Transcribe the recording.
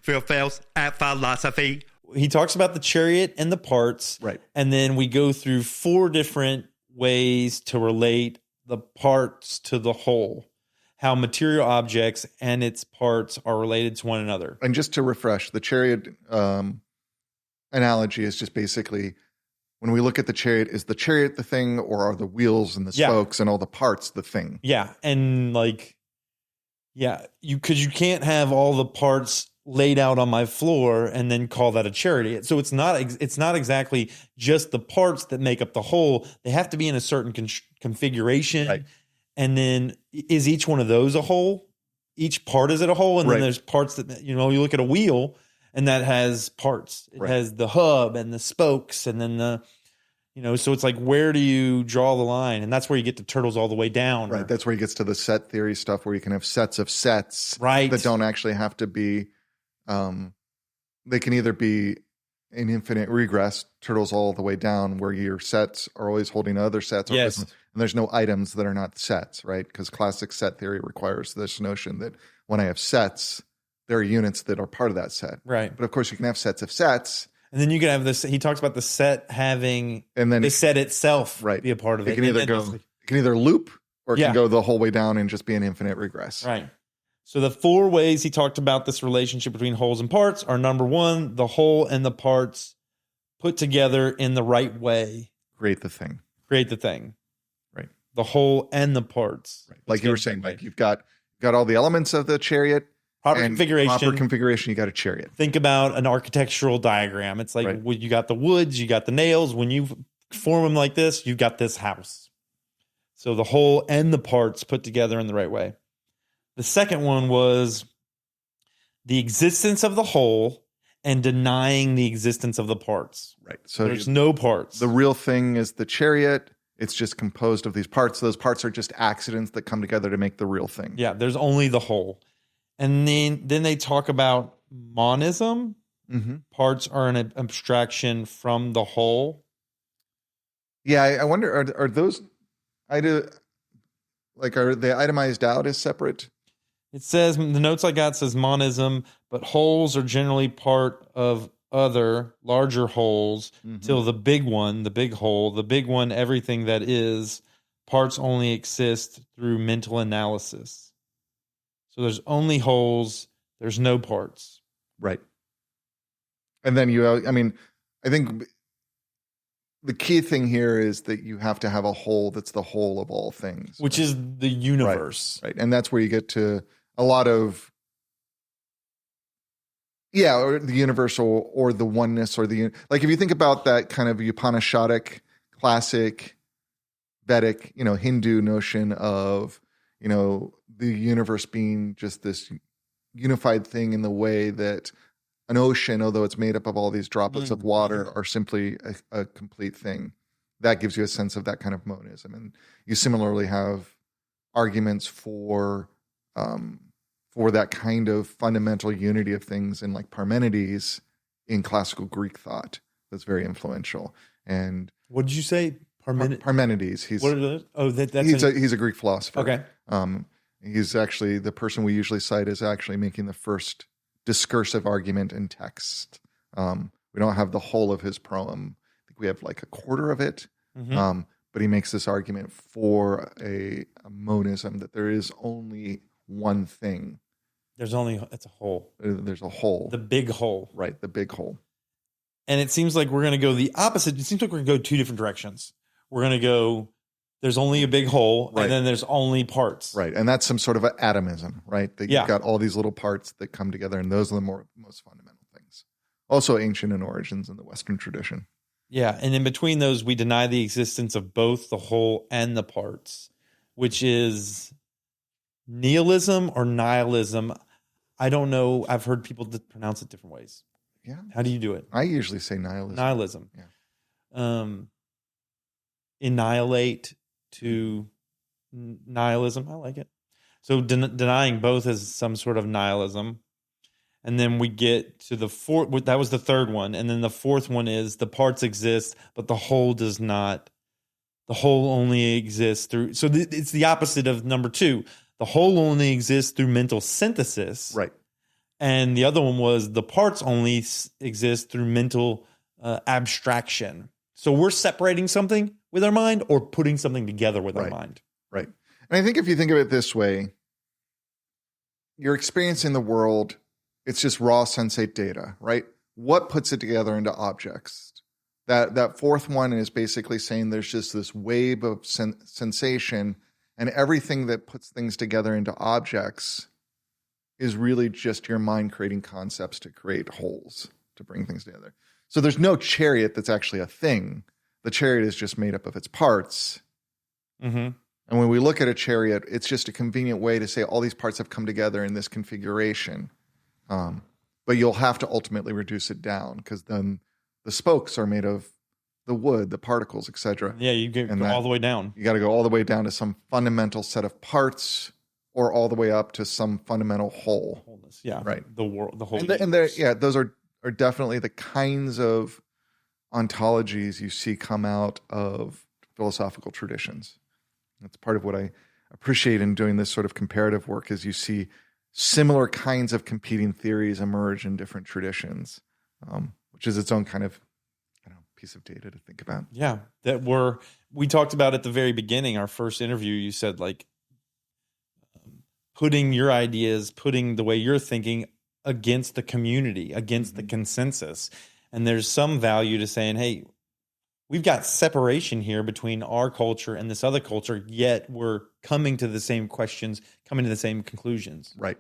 for Phails at philosophy. He talks about the chariot and the parts. Right. And then we go through 4 different ways to relate the parts to the whole. How material objects and its parts are related to one another. And just to refresh, the chariot analogy is just basically when we look at the chariot, is the chariot the thing, or are the wheels and the spokes and all the parts the thing? Yeah. And because you can't have all the parts laid out on my floor and then call that a chariot. So it's not exactly just the parts that make up the whole. They have to be in a certain configuration. Right. And then is each one of those a whole? Each part is it a whole? And then there's parts that, you look at a wheel and that has parts. It has the hub and the spokes and then so it's like, where do you draw the line? And that's where you get to turtles all the way down. Right. That's where he gets to the set theory stuff where you can have sets of sets that don't actually have to be, they can either be an infinite regress, turtles all the way down, where your sets are always holding other sets. Yes. And there's no items that are not sets, right? Because classic set theory requires this notion that when I have sets, there are units that are part of that set. Right. But of course, you can have sets of sets. And then you can have this. He talks about the set having the set itself be a part of it. It can either loop or it can go the whole way down and just be an infinite regress. Right. So the 4 ways he talked about this relationship between wholes and parts are: number 1, the whole and the parts put together in the right way. Create the thing. Right. The whole and the parts. Right. Like you were saying, like you've got all the elements of the chariot. Proper configuration, you got a chariot. Think about an architectural diagram. It's like you got the woods, you got the nails. When you form them like this, you got this house. So the whole and the parts put together in the right way. The second one was the existence of the whole and denying the existence of the parts. Right. So there's no parts. The real thing is the chariot. It's just composed of these parts. Those parts are just accidents that come together to make the real thing. Yeah, there's only the whole. And then they talk about monism. Mm-hmm. Parts are an abstraction from the whole. Yeah, I wonder, are those, are they itemized out as separate? It says, the notes I got says monism, but wholes are generally part of other larger wholes till the big one, the big whole, the big one, everything that is, parts only exist through mental analysis. So there's only wholes, there's no parts. Right. And then I think the key thing here is that you have to have a whole that's the whole of all things. Which is the universe. Right. And that's where you get to a lot of, or the universal or the oneness or the, like if you think about that kind of Upanishadic, classic, Vedic, Hindu notion of, the universe being just this unified thing in the way that an ocean, although it's made up of all these droplets of water, are simply a complete thing. That gives you a sense of that kind of monism. And you similarly have arguments for that kind of fundamental unity of things in like Parmenides in classical Greek thought. That's very influential. And what did you say? Parmenides. He's what are those? Oh, he's a Greek philosopher. Okay. He's actually the person we usually cite as actually making the first discursive argument in text. We don't have the whole of his proem. I think we have like a quarter of it. But he makes this argument for a monism, that there is only one thing. It's a whole. There's a whole. The big whole. Right, the big whole. And it seems like we're going to go the opposite. It seems like we're going to go 2 different directions. We're going to go, there's only a big whole, and then there's only parts. Right, and that's some sort of atomism, right? That you've got all these little parts that come together, and those are the most fundamental things. Also ancient in origins in the Western tradition. Yeah, and in between those, we deny the existence of both the whole and the parts, which is nihilism or nihilism. I don't know. I've heard people pronounce it different ways. Yeah. How do you do it? I usually say nihilism. Nihilism. Yeah. Annihilate to nihilism. I like it. So denying both is some sort of nihilism. And then we get to the fourth. That was the third one. And then the fourth one is the parts exist, but the whole does not. The whole only exists through. So it's the opposite of number 2. The whole only exists through mental synthesis. Right. And the other one was the parts only exist through mental abstraction. So we're separating something with our mind or putting something together with our mind. Right. And I think if you think of it this way, you're experiencing the world, it's just raw sensate data, right? What puts it together into objects? That fourth one is basically saying there's just this wave of sensation, and everything that puts things together into objects is really just your mind creating concepts to create wholes, to bring things together. So there's no chariot that's actually a thing. The chariot is just made up of its parts. Mm-hmm. And when we look at a chariot, it's just a convenient way to say all these parts have come together in this configuration. But you'll have to ultimately reduce it down, because then the spokes are made of the wood, the particles, etc. Yeah, you go all the way down. You got to go all the way down to some fundamental set of parts, or all the way up to some fundamental whole. Wholeness, yeah. Right. The world, the whole. And those are definitely the kinds of ontologies you see come out of philosophical traditions. That's part of what I appreciate in doing this sort of comparative work, is you see similar kinds of competing theories emerge in different traditions, which is its own kind of piece of data to think about. Yeah, we talked about at the very beginning, our first interview, you said like putting your ideas, putting the way you're thinking against the community, against the consensus. And there's some value to saying, hey, we've got separation here between our culture and this other culture, yet we're coming to the same questions, coming to the same conclusions. Right.